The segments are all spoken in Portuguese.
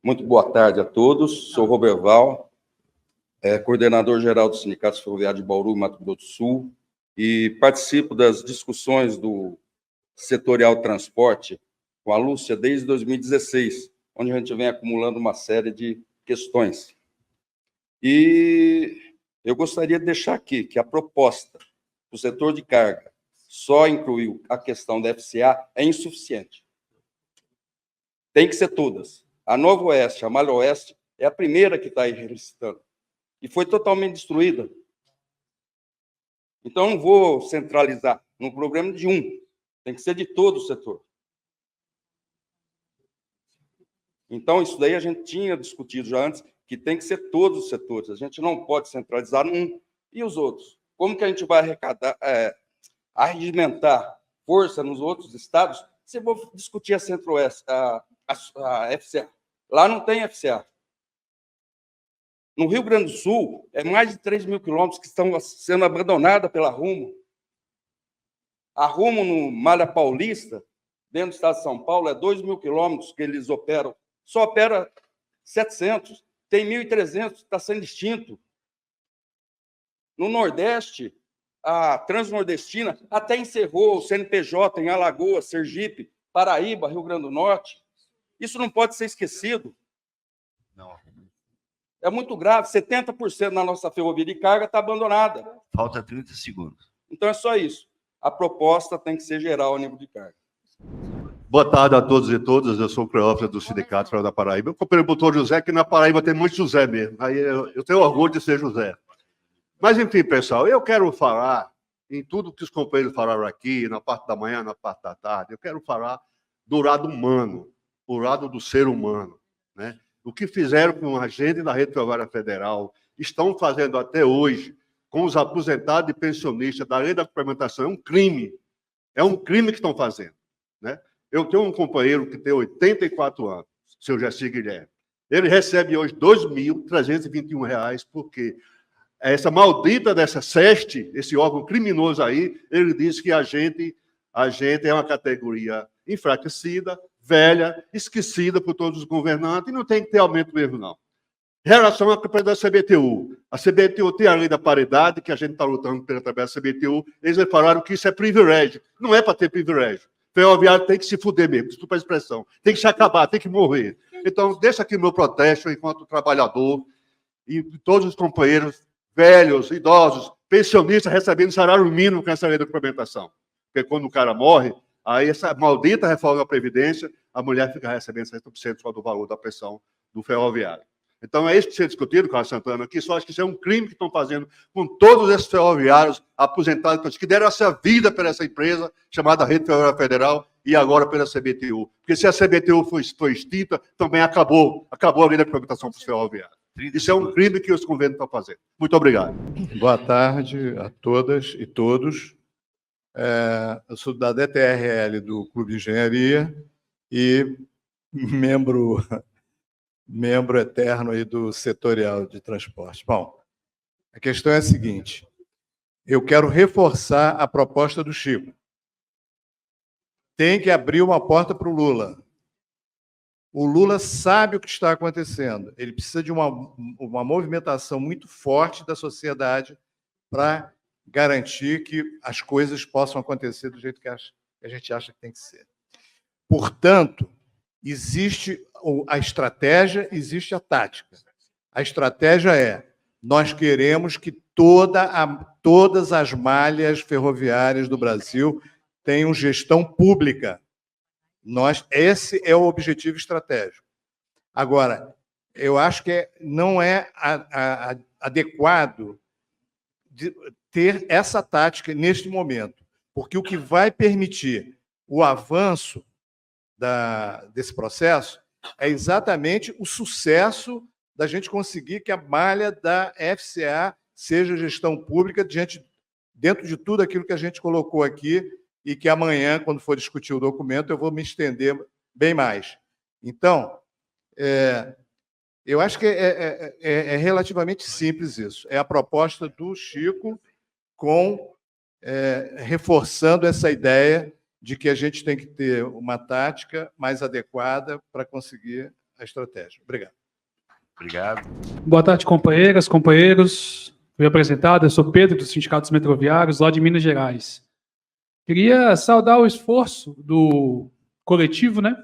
Muito boa tarde a todos. Sou Roberval, coordenador-geral do Sindicato Ferroviário de Bauru, Mato Grosso do Sul, e participo das discussões do setorial transporte com a Lúcia desde 2016, onde a gente vem acumulando uma série de questões. E eu gostaria de deixar aqui que a proposta do setor de carga só incluiu a questão da FCA é insuficiente. Tem que ser todas. A Nova Oeste, a Malha Oeste, é a primeira que está aí relicitando. E foi totalmente destruída. Então, não vou centralizar no programa de um. Tem que ser de todo o setor. Então, isso daí a gente tinha discutido já antes, que tem que ser todos os setores. A gente não pode centralizar num e os outros. Como que a gente vai arrecadar, arregimentar força nos outros estados se eu vou discutir a Centro-Oeste, a FCA? Lá não tem FCA. No Rio Grande do Sul, é mais de 3 mil quilômetros que estão sendo abandonados pela Rumo. A Rumo, no Malha Paulista, dentro do estado de São Paulo, é 2 mil quilômetros que eles operam. Só opera 700, tem 1.300, está sendo extinto. No Nordeste, a Transnordestina até encerrou o CNPJ em Alagoas, Sergipe, Paraíba, Rio Grande do Norte. Isso não pode ser esquecido. Não. É muito grave, 70% da nossa ferrovia de carga está abandonada. Falta 30 segundos. Então, é só isso. A proposta tem que ser geral a nível de carga. Boa tarde a todos e todas. Eu sou o Cleófilo do Sindicato Federal da Paraíba. Eu comprei o doutor José, que na Paraíba tem muito José mesmo. Aí eu tenho orgulho de ser José. Mas, enfim, pessoal, eu quero falar em tudo que os companheiros falaram aqui, na parte da manhã, na parte da tarde. Eu quero falar do lado humano, o lado do ser humano, né? O que fizeram com a gente da Rede Ferroviária Federal, estão fazendo até hoje com os aposentados e pensionistas da lei da complementação, é um crime. É um crime que estão fazendo, né? Eu tenho um companheiro que tem 84 anos, seu Jessi Guilherme. Ele recebe hoje R$ 2.321, porque essa maldita dessa SEST, esse órgão criminoso aí, ele diz que a gente é uma categoria enfraquecida, velha, esquecida por todos os governantes, e não tem que ter aumento mesmo, não. Em relação à campanha da CBTU, a CBTU tem a lei da paridade, que a gente está lutando pela através da CBTU, eles falaram que isso é privilégio. Não é para ter privilégio. Ferroviário tem que se fuder mesmo, desculpa a expressão. Tem que se acabar, tem que morrer. Então, deixa aqui o meu protesto enquanto trabalhador e todos os companheiros velhos, idosos, pensionistas recebendo salário mínimo com essa lei da complementação. Porque quando o cara morre, aí essa maldita reforma da Previdência, a mulher fica recebendo 60% só do valor da pensão do ferroviário. Então, é isso que tem discutido, Carlos Santana, que só acho que isso é um crime que estão fazendo com todos esses ferroviários aposentados, que deram essa vida para essa empresa chamada Rede Ferroviária Federal e agora pela CBTU. Porque se a CBTU foi extinta, também acabou a lei da complementação para os ferroviários. Isso é um crime que os governos estão fazendo. Muito obrigado. Boa tarde a todas e todos. Eu sou da DTRL do Clube de Engenharia e membro eterno aí do setorial de transporte. Bom, a questão é a seguinte: eu quero reforçar a proposta do Chico. Tem que abrir uma porta para o Lula. O Lula sabe o que está acontecendo. Ele precisa de uma movimentação muito forte da sociedade para garantir que as coisas possam acontecer do jeito que a gente acha que tem que ser. Portanto, existe a estratégia, existe a tática. A estratégia é: nós queremos que todas as malhas ferroviárias do Brasil tenham gestão pública. Esse é o objetivo estratégico. Agora, eu acho que não é adequado ter essa tática neste momento, porque o que vai permitir o avanço desse processo é exatamente o sucesso da gente conseguir que a malha da FCA seja gestão pública dentro de tudo aquilo que a gente colocou aqui e que amanhã, quando for discutir o documento, eu vou me estender bem mais. Então, eu acho que é relativamente simples isso. É a proposta do Chico reforçando essa ideia de que a gente tem que ter uma tática mais adequada para conseguir a estratégia. Obrigado. Obrigado. Boa tarde, companheiras, companheiros. Fui apresentado, eu sou Pedro, do Sindicato dos Metroviários, lá de Minas Gerais. Queria saudar o esforço do coletivo, né,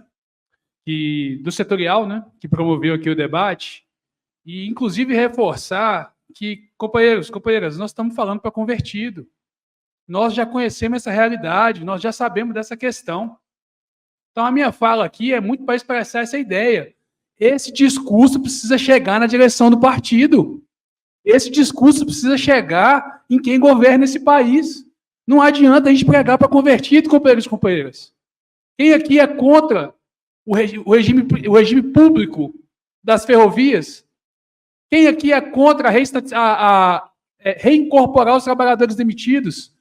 do setorial, né, que promoveu aqui o debate, e inclusive reforçar que, companheiros, companheiras, nós estamos falando para convertido. Nós já conhecemos essa realidade, nós já sabemos dessa questão. Então, a minha fala aqui é muito para expressar essa ideia. Esse discurso precisa chegar na direção do partido. Esse discurso precisa chegar em quem governa esse país. Não adianta a gente pregar para convertido, companheiros e companheiras. Quem aqui é contra o regime público das ferrovias? Quem aqui é contra reincorporar os trabalhadores demitidos?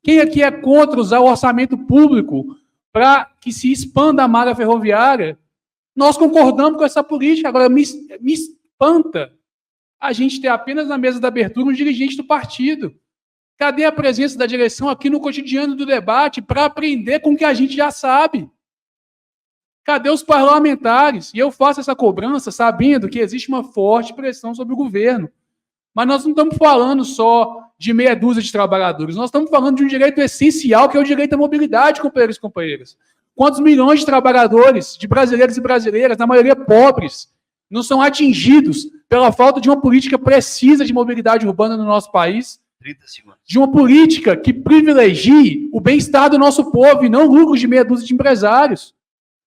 Quem aqui é contra usar o orçamento público para que se expanda a malha ferroviária? Nós concordamos com essa política. Agora, me espanta a gente ter apenas na mesa da abertura um dirigente do partido. Cadê a presença da direção aqui no cotidiano do debate para aprender com o que a gente já sabe? Cadê os parlamentares? E eu faço essa cobrança sabendo que existe uma forte pressão sobre o governo. Mas nós não estamos falando só de meia dúzia de trabalhadores, nós estamos falando de um direito essencial, que é o direito à mobilidade, companheiros e companheiras. Quantos milhões de trabalhadores, de brasileiros e brasileiras, na maioria pobres, não são atingidos pela falta de uma política precisa de mobilidade urbana no nosso país? 30 segundos. De uma política que privilegie o bem-estar do nosso povo e não lucros de meia dúzia de empresários.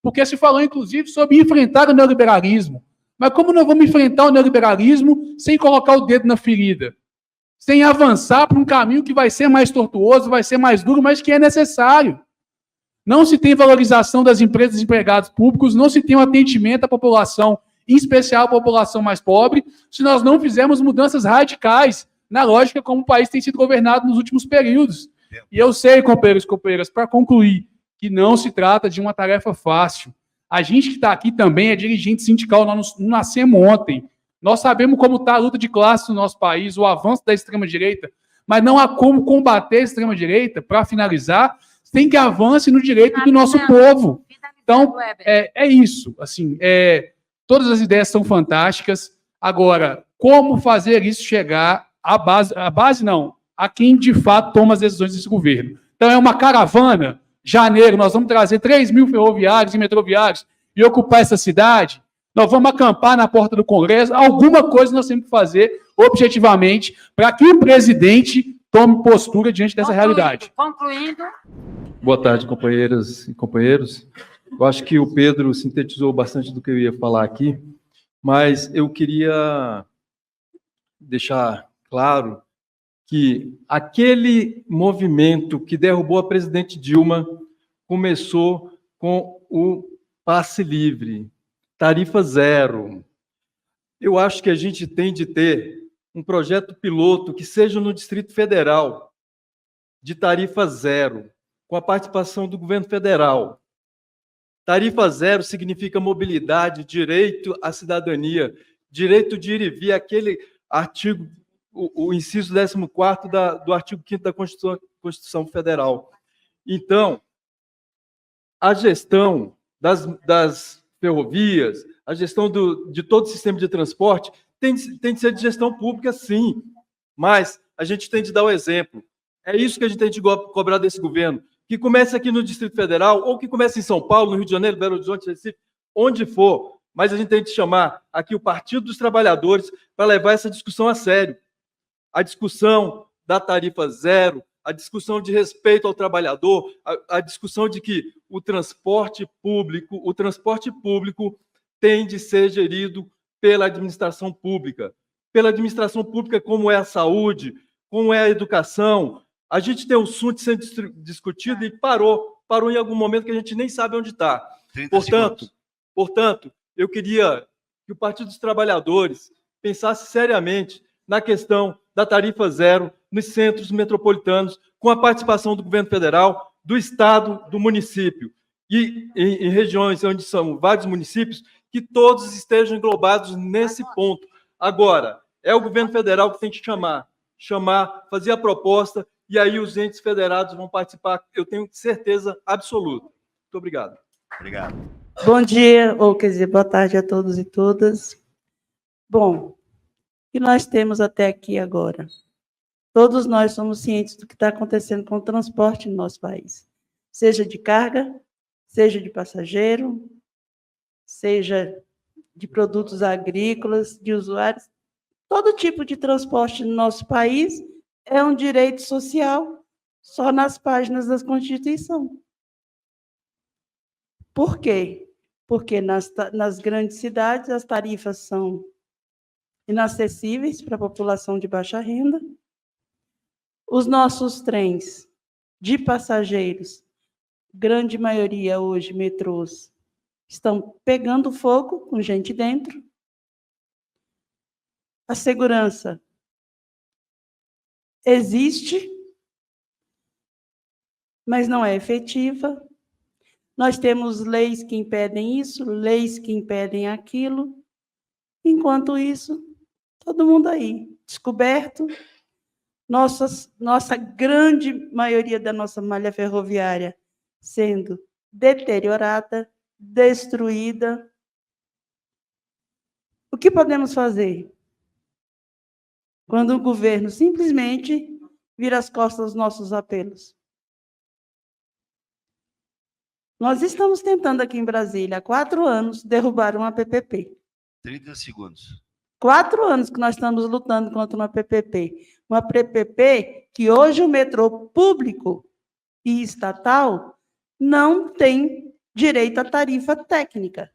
Porque se falou, inclusive, sobre enfrentar o neoliberalismo. Mas como nós vamos enfrentar o neoliberalismo sem colocar o dedo na ferida? Sem avançar para um caminho que vai ser mais tortuoso, vai ser mais duro, mas que é necessário. Não se tem valorização das empresas e empregados públicos, não se tem um atendimento à população, em especial à população mais pobre, se nós não fizermos mudanças radicais na lógica como o país tem sido governado nos últimos períodos. E eu sei, companheiros e companheiras, para concluir, que não se trata de uma tarefa fácil. A gente que está aqui também é dirigente sindical, nós não nascemos ontem. Nós sabemos como está a luta de classe no nosso país, o avanço da extrema-direita, mas não há como combater a extrema-direita, para finalizar, sem que avance no direito do nosso povo. Então, é isso. Assim, todas as ideias são fantásticas. Agora, como fazer isso chegar à base não, a quem de fato toma as decisões desse governo? Então, é uma caravana. Janeiro, nós vamos trazer 3 mil ferroviários e metroviários e ocupar essa cidade. Nós vamos acampar na porta do Congresso. Alguma coisa nós temos que fazer, objetivamente, para que o presidente tome postura diante dessa realidade. Concluindo. Boa tarde, companheiras e companheiros. Eu acho que o Pedro sintetizou bastante do que eu ia falar aqui, mas eu queria deixar claro que aquele movimento que derrubou a presidente Dilma começou com o passe livre, tarifa zero. Eu acho que a gente tem de ter um projeto piloto que seja no Distrito Federal, de tarifa zero, com a participação do governo federal. Tarifa zero significa mobilidade, direito à cidadania, direito de ir e vir, aquele artigo, o inciso 14º do artigo 5º da Constituição Federal. Então, a gestão das ferrovias, a gestão de todo o sistema de transporte tem de ser de gestão pública, sim, mas a gente tem de dar o exemplo. É isso que a gente tem de cobrar desse governo, que comece aqui no Distrito Federal, ou que comece em São Paulo, no Rio de Janeiro, Belo Horizonte, Recife, onde for, mas a gente tem de chamar aqui o Partido dos Trabalhadores para levar essa discussão a sério. A discussão da tarifa zero, a discussão de respeito ao trabalhador, a discussão de que o transporte público tem de ser gerido pela administração pública. Pela administração pública, como é a saúde, como é a educação. A gente tem o assunto sendo discutido e parou em algum momento que a gente nem sabe onde está. Portanto, eu queria que o Partido dos Trabalhadores pensasse seriamente na questão da tarifa zero nos centros metropolitanos, com a participação do governo federal, do estado, do município. E em regiões onde são vários municípios, que todos estejam englobados nesse ponto. Agora, é o governo federal que tem que chamar, fazer a proposta, e aí os entes federados vão participar, eu tenho certeza absoluta. Muito obrigado. Obrigado. Bom dia, ou quer dizer, boa tarde a todos e todas. Bom, o que nós temos até aqui agora? Todos nós somos cientes do que está acontecendo com o transporte no nosso país, seja de carga, seja de passageiro, seja de produtos agrícolas, de usuários. Todo tipo de transporte no nosso país é um direito social só nas páginas da Constituição. Por quê? Porque nas grandes cidades as tarifas são inacessíveis para a população de baixa renda. Os nossos trens de passageiros, grande maioria hoje, metrôs, estão pegando fogo com gente dentro. A segurança existe, mas não é efetiva. Nós temos leis que impedem isso, leis que impedem aquilo. Enquanto isso, todo mundo aí, descoberto. Nossa grande maioria da nossa malha ferroviária sendo deteriorada, destruída. O que podemos fazer? Quando o governo simplesmente vira as costas aos nossos apelos. Nós estamos tentando aqui em Brasília, há 4 anos, derrubar uma PPP. 30 segundos. 4 anos que nós estamos lutando contra uma PPP. Uma PPP que hoje o metrô público e estatal não tem direito à tarifa técnica.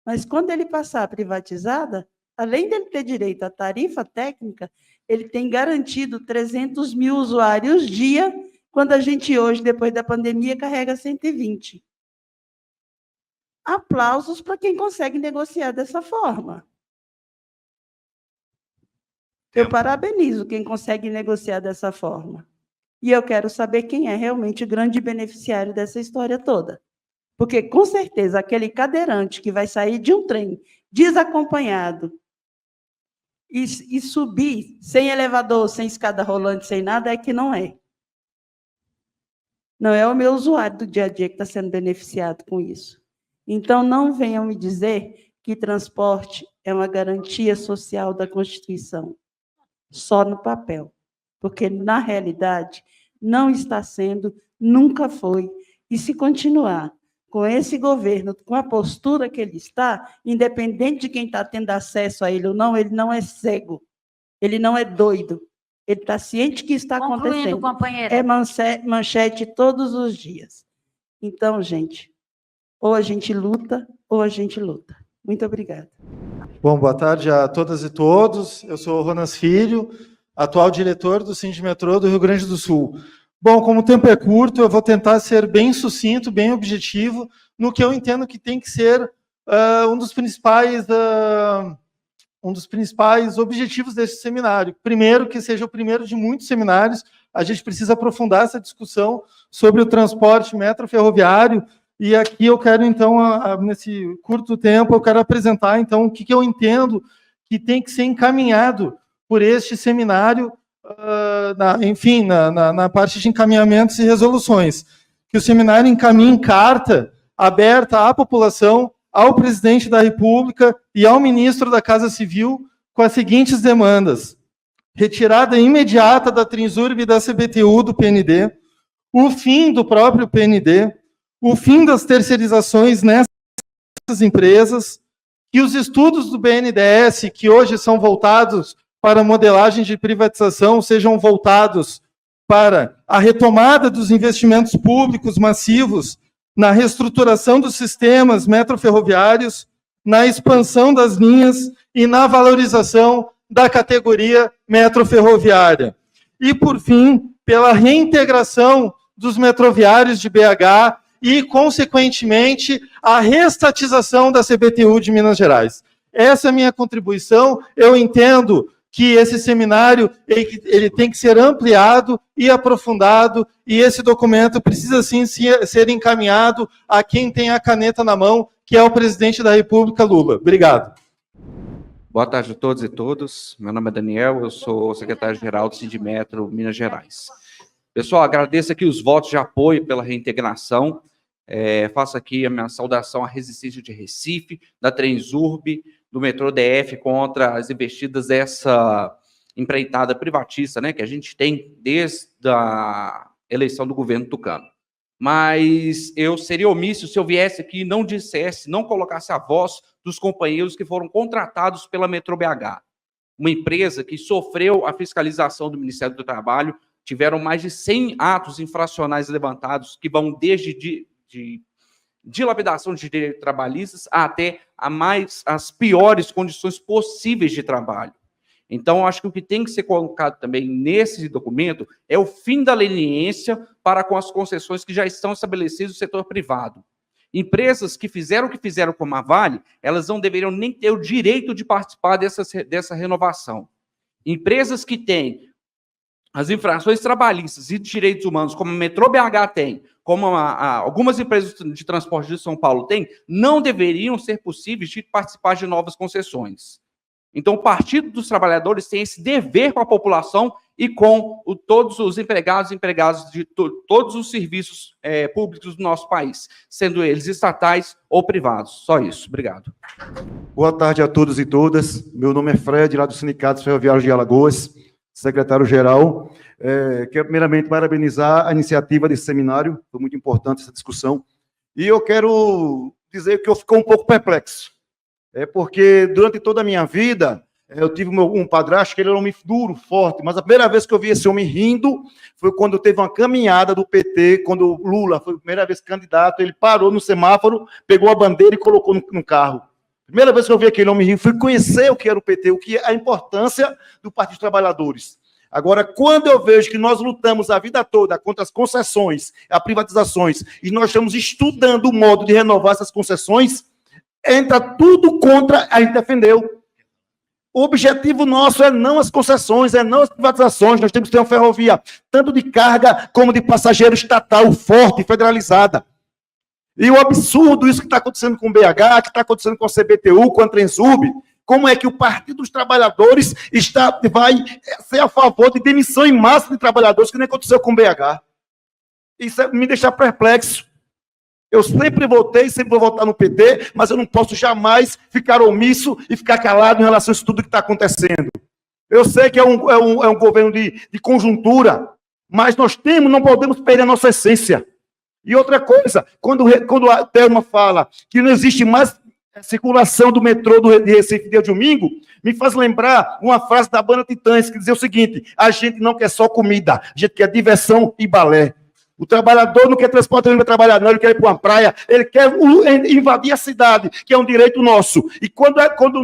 Mas quando ele passar privatizada, além dele ter direito à tarifa técnica, ele tem garantido 300 mil usuários dia, quando a gente hoje, depois da pandemia, carrega 120. Aplausos para quem consegue negociar dessa forma. Eu parabenizo quem consegue negociar dessa forma. E eu quero saber quem é realmente o grande beneficiário dessa história toda. Porque, com certeza, aquele cadeirante que vai sair de um trem desacompanhado e subir sem elevador, sem escada rolante, sem nada, é que não é. Não é o meu usuário do dia a dia que está sendo beneficiado com isso. Então, não venham me dizer que transporte é uma garantia social da Constituição. Só no papel. Porque, na realidade, não está sendo, nunca foi. E se continuar com esse governo, com a postura que ele está, independente de quem está tendo acesso a ele ou não, ele não é cego, ele não é doido, ele está ciente que está acontecendo. Companheira. É manchete todos os dias. Então, gente, ou a gente luta, ou a gente luta. Muito obrigada. Bom, boa tarde a todas e todos. Eu sou o Ronas Filho, atual diretor do Sindimetrô do Rio Grande do Sul. Bom, como o tempo é curto, eu vou tentar ser bem sucinto, bem objetivo, no que eu entendo que tem que ser um dos principais objetivos desse seminário. Primeiro, que seja o primeiro de muitos seminários, a gente precisa aprofundar essa discussão sobre o transporte metroferroviário, e aqui eu quero, então, nesse curto tempo, eu quero apresentar, então, o que eu entendo que tem que ser encaminhado por este seminário, na parte de encaminhamentos e resoluções. Que o seminário encaminhe em carta aberta à população, ao presidente da República e ao ministro da Casa Civil com as seguintes demandas: retirada imediata da Transurb e da CBTU do PND, o fim do próprio PND, o fim das terceirizações nessas empresas, que os estudos do BNDES, que hoje são voltados para a modelagem de privatização, sejam voltados para a retomada dos investimentos públicos massivos na reestruturação dos sistemas metroferroviários, na expansão das linhas e na valorização da categoria metroferroviária. E, por fim, pela reintegração dos metroviários de BH e, consequentemente, a reestatização da CBTU de Minas Gerais. Essa é a minha contribuição. Eu entendo que esse seminário ele tem que ser ampliado e aprofundado, e esse documento precisa, sim, ser encaminhado a quem tem a caneta na mão, que é o presidente da República, Lula. Obrigado. Boa tarde a todos e todas. Meu nome é Daniel, eu sou secretário-geral do Sindimetro Minas Gerais. Pessoal, agradeço aqui os votos de apoio pela reintegração. Faço aqui a minha saudação à resistência de Recife, da Transurb, do metrô DF contra as investidas dessa empreitada privatista, né, que a gente tem desde a eleição do governo tucano. Mas eu seria omisso se eu viesse aqui e não dissesse, não colocasse a voz dos companheiros que foram contratados pela Metrô BH, uma empresa que sofreu a fiscalização do Ministério do Trabalho. Tiveram mais de 100 atos infracionais levantados, que vão desde de dilapidação de direitos trabalhistas até as piores condições possíveis de trabalho. Então, acho que o que tem que ser colocado também nesse documento é o fim da leniência para com as concessões que já estão estabelecidas no setor privado. Empresas que fizeram o que fizeram como a Vale, elas não deveriam nem ter o direito de participar dessa renovação. Empresas que têm as infrações trabalhistas e de direitos humanos, como a Metrô BH tem, como algumas empresas de transporte de São Paulo têm, não deveriam ser possíveis de participar de novas concessões. Então, o Partido dos Trabalhadores tem esse dever com a população e com todos os empregados e empregadas de todos os serviços públicos do nosso país, sendo eles estatais ou privados. Só isso. Obrigado. Boa tarde a todos e todas. Meu nome é Fred, lá do Sindicato Ferroviário de Alagoas, secretário-geral. Quero primeiramente parabenizar a iniciativa desse seminário, foi muito importante essa discussão. E eu quero dizer que eu fico um pouco perplexo. Porque durante toda a minha vida, eu tive um padrasto que ele era um homem duro, forte, mas a primeira vez que eu vi esse homem rindo foi quando teve uma caminhada do PT, quando o Lula foi a primeira vez candidato, ele parou no semáforo, pegou a bandeira e colocou no carro. Primeira vez que eu vi aquele homem rindo, fui conhecer o que era o PT, o que é a importância do Partido dos Trabalhadores. Agora, quando eu vejo que nós lutamos a vida toda contra as concessões, as privatizações, e nós estamos estudando o modo de renovar essas concessões, entra tudo contra, a gente defendeu. O objetivo nosso é não as concessões, é não as privatizações. Nós temos que ter uma ferrovia, tanto de carga como de passageiro estatal, forte, federalizada. E o absurdo, isso que está acontecendo com o BH, que está acontecendo com a CBTU, com a Transurb, como é que o Partido dos Trabalhadores vai ser a favor de demissão em massa de trabalhadores, que nem aconteceu com o BH. Isso me deixa perplexo. Eu sempre votei, sempre vou votar no PT, mas eu não posso jamais ficar omisso e ficar calado em relação a isso tudo que está acontecendo. Eu sei que é um governo de conjuntura, mas nós não podemos perder a nossa essência. E outra coisa, quando a Thelma fala que não existe mais circulação do metrô de Recife dia de domingo, me faz lembrar uma frase da banda Titãs, que dizia o seguinte: a gente não quer só comida, a gente quer diversão e balé. O trabalhador não quer transporte, ele não quer trabalhar, não, ele quer ir para uma praia, ele quer invadir a cidade, que é um direito nosso. E quando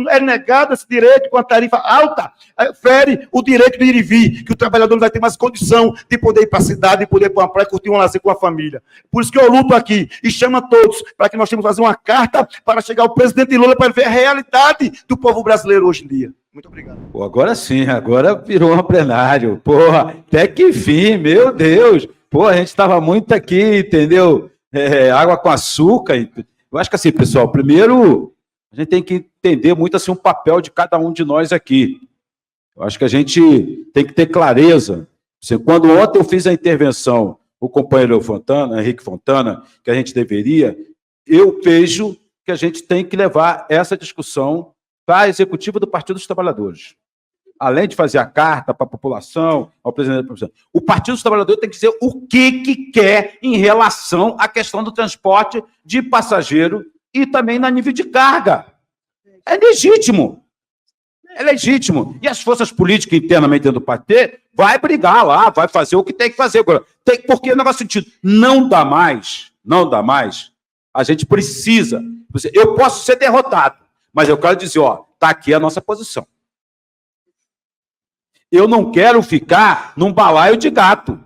é negado esse direito com a tarifa alta, fere o direito de ir e vir, que o trabalhador não vai ter mais condição de poder ir para a cidade, de poder ir para uma praia, curtir um lazer com a família. Por isso que eu luto aqui e chamo a todos para que nós temos que fazer uma carta para chegar ao presidente Lula para ver a realidade do povo brasileiro hoje em dia. Muito obrigado. Pô, agora sim, agora virou um plenário. Porra, até que enfim, meu Deus. Pô, a gente estava muito aqui, entendeu? Água com açúcar. Eu acho que assim, pessoal, primeiro a gente tem que entender muito assim, o papel de cada um de nós aqui. Eu acho que a gente tem que ter clareza. Quando ontem eu fiz a intervenção, o companheiro Fontana, Henrique Fontana, que a gente deveria, eu vejo que a gente tem que levar essa discussão para a executiva do Partido dos Trabalhadores. Além de fazer a carta para a população, ao presidente da população, o Partido dos Trabalhadores tem que dizer o que quer em relação à questão do transporte de passageiro e também na nível de carga. É legítimo. É legítimo. E as forças políticas internamente dentro do partido vai brigar lá, vai fazer o que tem que fazer. Agora, porque o negócio sentido não dá mais, a gente precisa. Eu posso ser derrotado, mas eu quero dizer, está aqui a nossa posição. Eu não quero ficar num balaio de gato.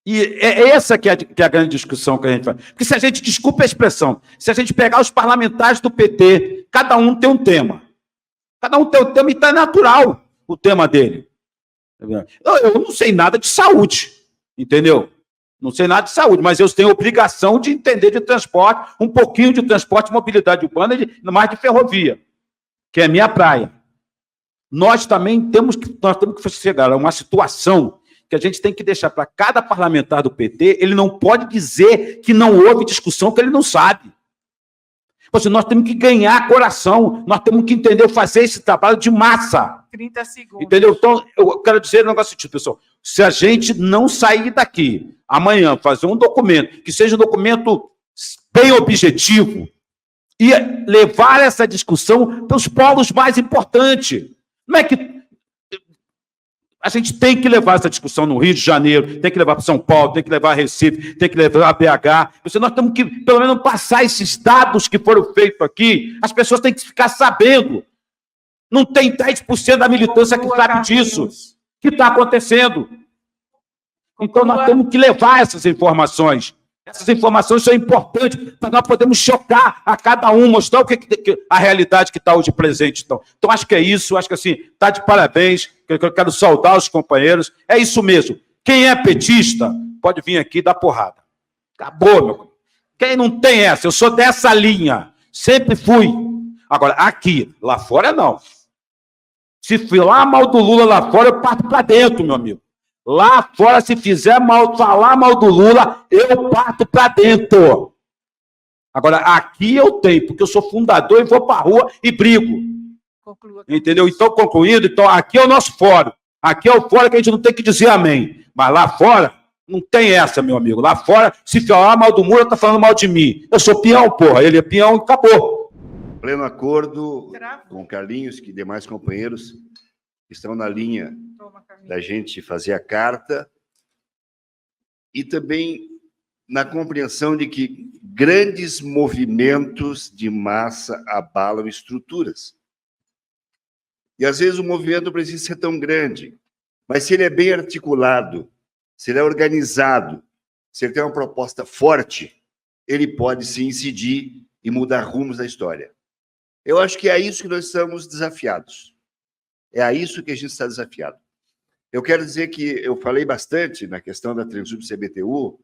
E é essa que é a grande discussão que a gente faz. Porque se a gente, desculpa a expressão, se a gente pegar os parlamentares do PT, cada um tem um tema. Cada um tem um tema e está natural o tema dele. Eu não sei nada de saúde, entendeu? Não sei nada de saúde, mas eu tenho obrigação de entender de transporte, um pouquinho de transporte, mobilidade urbana, mais de ferrovia, que é a minha praia. Nós também temos que chegar a uma situação que a gente tem que deixar para cada parlamentar do PT, ele não pode dizer que não houve discussão, que ele não sabe. Nós temos que ganhar coração, nós temos que entender, fazer esse trabalho de massa. 30 segundos. Entendeu? Então, eu quero dizer um negócio assim, pessoal. Se a gente não sair daqui amanhã, fazer um documento, que seja um documento bem objetivo, e levar essa discussão para os polos mais importantes. Não é que a gente tem que levar essa discussão no Rio de Janeiro, tem que levar para São Paulo, tem que levar a Recife, tem que levar a BH. Nós temos que, pelo menos, passar esses dados que foram feitos aqui. As pessoas têm que ficar sabendo. Não tem 10% da militância que sabe disso, que está acontecendo. Então, nós temos que levar essas informações. Essas informações são importantes para nós podermos chocar a cada um, mostrar a realidade que está hoje presente. Então, acho que é isso, acho que assim, está de parabéns, eu quero saudar os companheiros. É isso mesmo. Quem é petista pode vir aqui e dar porrada. Acabou, meu. Quem não tem essa? Eu sou dessa linha. Sempre fui. Agora, aqui, lá fora, não. Se falar mal do Lula lá fora, eu parto para dentro, meu amigo. Lá fora, se fizer mal, falar mal do Lula, eu parto para dentro. Agora, aqui eu tenho, porque eu sou fundador e vou para a rua e brigo. Entendeu? Então, concluindo, aqui é o nosso fórum. Aqui é o fórum que a gente não tem que dizer amém. Mas lá fora, não tem essa, meu amigo. Lá fora, se falar mal do Muro, está falando mal de mim. Eu sou peão, porra. Ele é peão e acabou. Pleno acordo com Carlinhos, que demais companheiros estão na linha da gente fazer a carta e também na compreensão de que grandes movimentos de massa abalam estruturas. E, às vezes, o movimento não precisa ser tão grande, mas se ele é bem articulado, se ele é organizado, se ele tem uma proposta forte, ele pode se incidir e mudar rumos da história. Eu acho que é a isso que nós estamos desafiados. É a isso que a gente está desafiado. Eu quero dizer que eu falei bastante na questão da Transurb CBTU,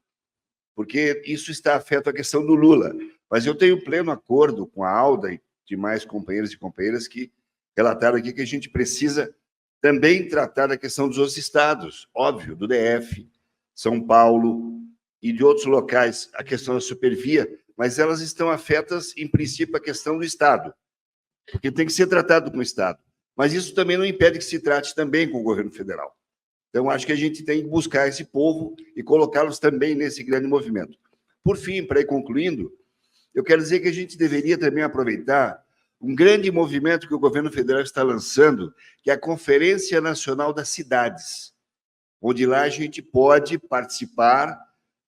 porque isso está afeto à questão do Lula. Mas eu tenho pleno acordo com a Alda e demais companheiros e companheiras que relataram aqui que a gente precisa também tratar da questão dos outros estados, óbvio, do DF, São Paulo e de outros locais, a questão da supervia, mas elas estão afetas, em princípio, à questão do Estado, porque tem que ser tratado com o Estado. Mas isso também não impede que se trate também com o governo federal. Então, acho que a gente tem que buscar esse povo e colocá-los também nesse grande movimento. Por fim, para ir concluindo, eu quero dizer que a gente deveria também aproveitar um grande movimento que o governo federal está lançando, que é a Conferência Nacional das Cidades, onde lá a gente pode participar,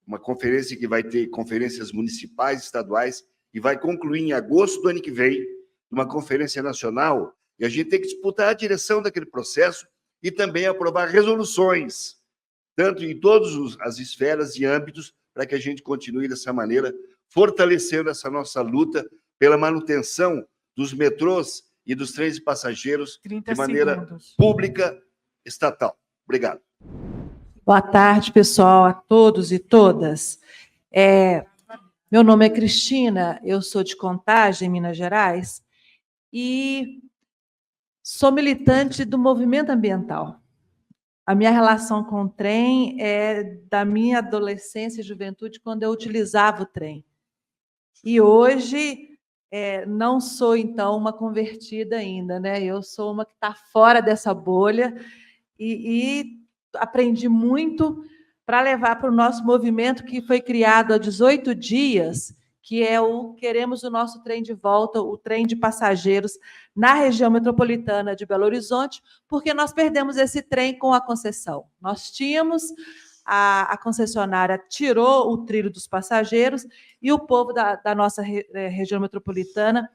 uma conferência que vai ter conferências municipais, estaduais, e vai concluir em agosto do ano que vem, uma conferência nacional, e a gente tem que disputar a direção daquele processo e também aprovar resoluções, tanto em todas as esferas e âmbitos, para que a gente continue dessa maneira, fortalecendo essa nossa luta pela manutenção dos metrôs e dos trens de passageiros de maneira pública, estatal. Obrigado. Boa tarde, pessoal, a todos e todas. Meu nome é Cristina, eu sou de Contagem, Minas Gerais, e sou militante do movimento ambiental. A minha relação com o trem é da minha adolescência e juventude, quando eu utilizava o trem. E hoje não sou, então, uma convertida ainda, né? Eu sou uma que está fora dessa bolha e aprendi muito para levar para o nosso movimento que foi criado há 18 dias, que é o Queremos o Nosso Trem de Volta, o trem de passageiros na região metropolitana de Belo Horizonte, porque nós perdemos esse trem com a concessão. Nós tínhamos, a concessionária tirou o trilho dos passageiros e o povo da nossa região metropolitana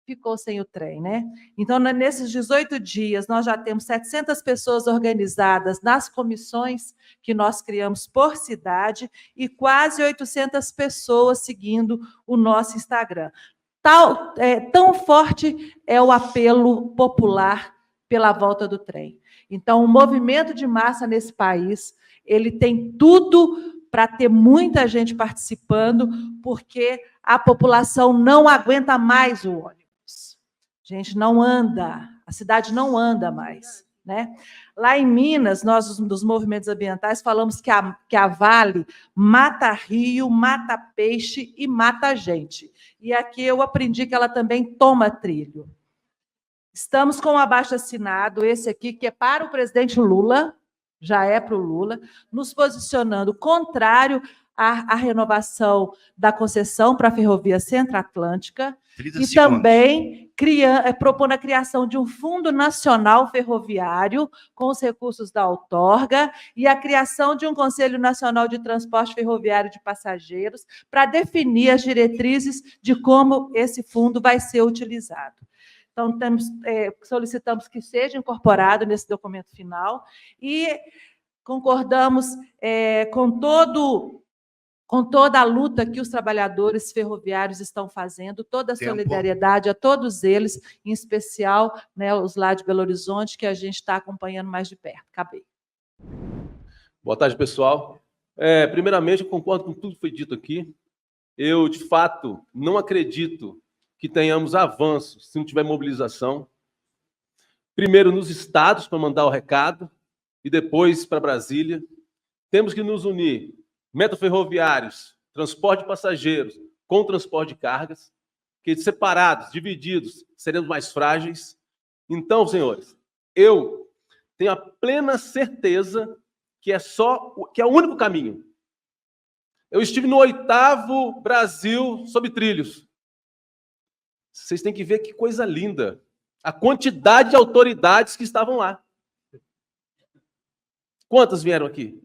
ficou sem o trem, né? Então, nesses 18 dias, nós já temos 700 pessoas organizadas nas comissões que nós criamos por cidade e quase 800 pessoas seguindo o nosso Instagram. Tão forte é o apelo popular pela volta do trem. Então, o movimento de massa nesse país, ele tem tudo para ter muita gente participando, porque a população não aguenta mais o ônibus. Gente, não anda, a cidade não anda mais. né? Lá em Minas, nós, dos movimentos ambientais, falamos que a Vale mata rio, mata peixe e mata gente. E aqui eu aprendi que ela também toma trilho. Estamos com um abaixo-assinado, esse aqui, que é para o presidente Lula, já é para o Lula, nos posicionando contrário à renovação da concessão para a ferrovia Centro-Atlântica e também propondo a criação de um Fundo Nacional Ferroviário com os recursos da outorga e a criação de um Conselho Nacional de Transporte Ferroviário de Passageiros para definir as diretrizes de como esse fundo vai ser utilizado. Então, solicitamos que seja incorporado nesse documento final e concordamos com toda a luta que os trabalhadores ferroviários estão fazendo, toda a solidariedade a todos eles, em especial, né, os lá de Belo Horizonte, que a gente está acompanhando mais de perto. Acabei. Boa tarde, pessoal. Primeiramente, eu concordo com tudo que foi dito aqui. Eu, de fato, não acredito que tenhamos avanços se não tiver mobilização. Primeiro nos estados, para mandar o recado, e depois para Brasília. Temos que nos unir, metroferroviários, transporte de passageiros com transporte de cargas, que separados, divididos, seremos mais frágeis. Então, senhores, eu tenho a plena certeza que é o único caminho. Eu estive no 8º Brasil sob trilhos. Vocês têm que ver que coisa linda. A quantidade de autoridades que estavam lá. Quantas vieram aqui?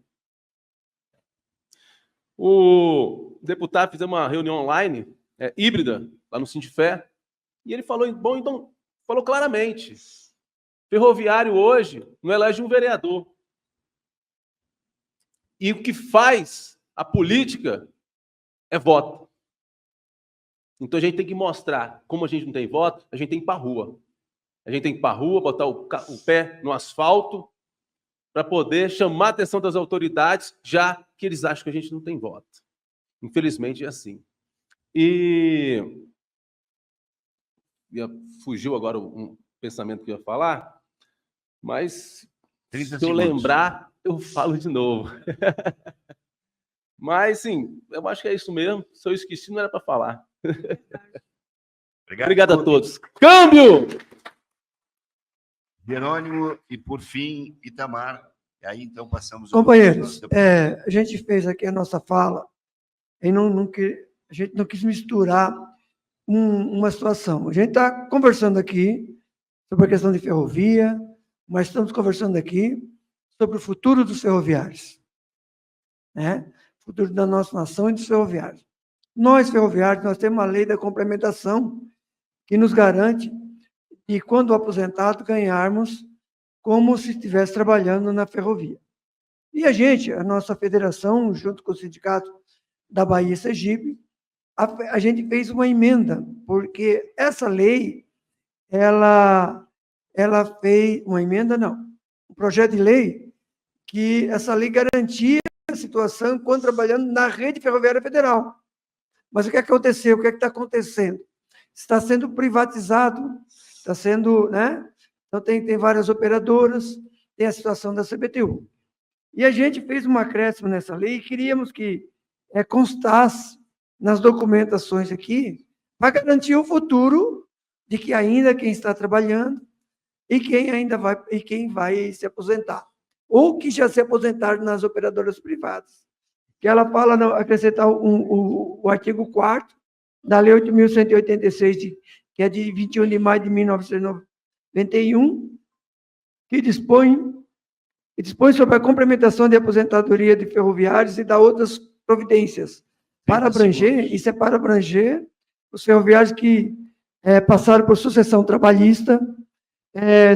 O deputado fez uma reunião online, híbrida, lá no Sindifé, e ele falou, falou claramente, ferroviário hoje não elege um vereador. E o que faz a política é voto. Então a gente tem que mostrar, como a gente não tem voto, a gente tem que ir para a rua. A gente tem que ir para a rua, botar o pé no asfalto, para poder chamar a atenção das autoridades, já que eles acham que a gente não tem voto. Infelizmente é assim. E fugiu agora um pensamento que eu ia falar, mas se eu lembrar, eu falo de novo. Mas, sim, eu acho que é isso mesmo. Se eu esqueci, não era para falar. Obrigado a todos. Câmbio! Jerônimo e, por fim, Itamar. E aí, então, passamos... Companheiros, a gente fez aqui a nossa fala e a gente não quis misturar uma situação. A gente está conversando aqui sobre a questão de ferrovia, mas estamos conversando aqui sobre o futuro dos ferroviários, né? O futuro da nossa nação e dos ferroviários. Nós, ferroviários, nós temos uma lei da complementação que nos garante de, quando aposentado, ganharmos como se estivesse trabalhando na ferrovia. E a nossa federação, junto com o sindicato da Bahia e Sergipe, a gente fez uma emenda, porque essa lei, ela fez uma emenda, não, um projeto de lei, que essa lei garantia a situação quando trabalhando na rede ferroviária federal. Mas o que aconteceu? O que está acontecendo? Está sendo privatizado, está sendo, né? Então, tem várias operadoras, tem a situação da CBTU. E a gente fez um acréscimo nessa lei e queríamos que constasse nas documentações aqui, para garantir o futuro de que ainda quem está trabalhando e quem vai se aposentar, ou que já se aposentaram nas operadoras privadas. Que ela fala, acrescentar o artigo 4º da Lei 8.186, que é de 21 de maio de 1991, que dispõe sobre a complementação de aposentadoria de ferroviários e dá outras providências, para abranger os ferroviários que passaram por sucessão trabalhista,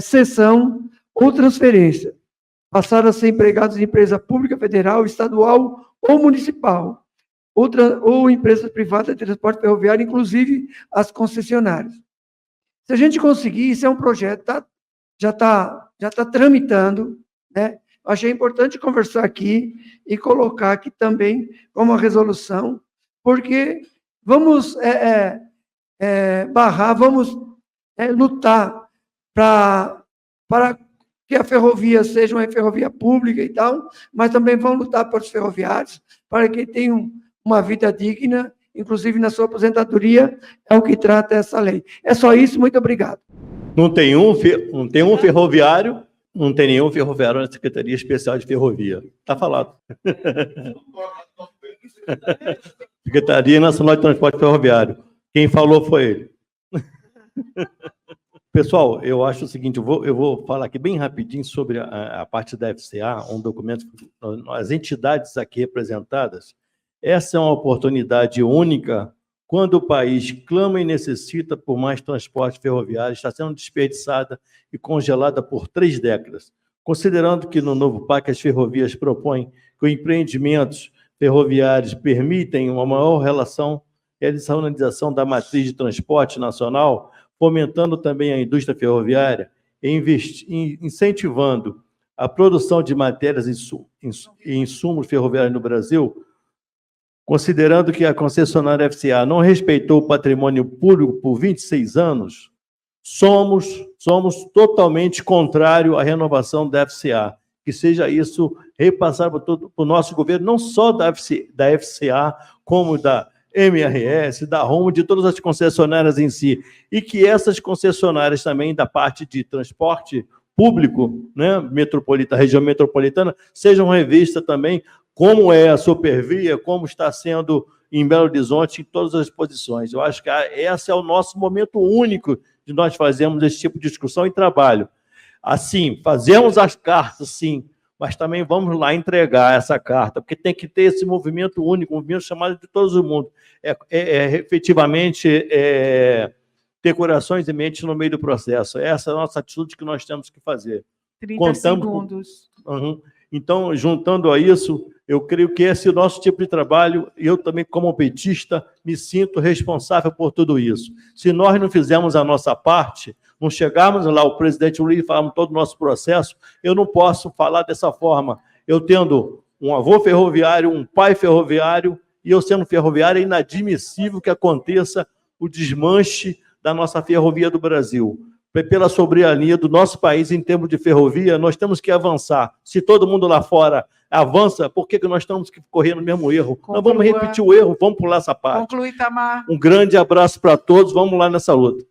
cessão ou transferência, passaram a ser empregados em empresa pública, federal, estadual ou municipal, ou empresas privadas de transporte ferroviário, inclusive as concessionárias. Se a gente conseguir, isso é um projeto, já está tramitando, né? Eu achei importante conversar aqui e colocar aqui também como uma resolução, porque vamos lutar para que a ferrovia seja uma ferrovia pública e tal, mas também vão lutar pelos ferroviários, para que tenham uma vida digna, inclusive na sua aposentadoria, é o que trata essa lei. É só isso, muito obrigado. Não tem um ferroviário, não tem nenhum ferroviário na Secretaria Especial de Ferrovia. Está falado. Secretaria Nacional de Transporte Ferroviário. Quem falou foi ele. Pessoal, eu acho o seguinte, eu vou falar aqui bem rapidinho sobre a parte da FCA, um documento, as entidades aqui representadas. Essa é uma oportunidade única quando o país clama e necessita por mais transporte ferroviário, está sendo desperdiçada e congelada por 3 décadas. Considerando que no novo PAC as ferrovias propõem que os empreendimentos ferroviários permitem uma maior realização da matriz de transporte nacional, fomentando também a indústria ferroviária e incentivando a produção de matérias e insumos ferroviários no Brasil, considerando que a concessionária FCA não respeitou o patrimônio público por 26 anos, somos totalmente contrário à renovação da FCA. Que seja isso repassado para o nosso governo, não só da FCA, como da MRS, da Rumo, de todas as concessionárias em si, e que essas concessionárias também da parte de transporte público, né, região metropolitana, sejam revistas também, como é a Supervia, como está sendo em Belo Horizonte, em todas as posições. Eu acho que esse é o nosso momento único de nós fazermos esse tipo de discussão e trabalho. Assim, fazemos as cartas, sim, mas também vamos lá entregar essa carta, porque tem que ter esse movimento único, um movimento chamado de todo o mundo. Efetivamente, ter corações e mentes no meio do processo. Essa é a nossa atitude que nós temos que fazer. 30 segundos. Então, juntando a isso, eu creio que esse é o nosso tipo de trabalho, e eu também, como petista, me sinto responsável por tudo isso. Se nós não fizermos a nossa parte, não chegarmos lá, o presidente Lula e falarmos todo o nosso processo, eu não posso falar dessa forma. Eu tendo um avô ferroviário, um pai ferroviário, e eu sendo ferroviário, é inadmissível que aconteça o desmanche da nossa ferrovia do Brasil. Pela soberania do nosso país em termos de ferrovia, nós temos que avançar. Se todo mundo lá fora avança, por que nós temos que correr no mesmo erro? Nós vamos repetir o erro, vamos pular essa parte. Conclui, Itamar. Um grande abraço para todos, vamos lá nessa luta.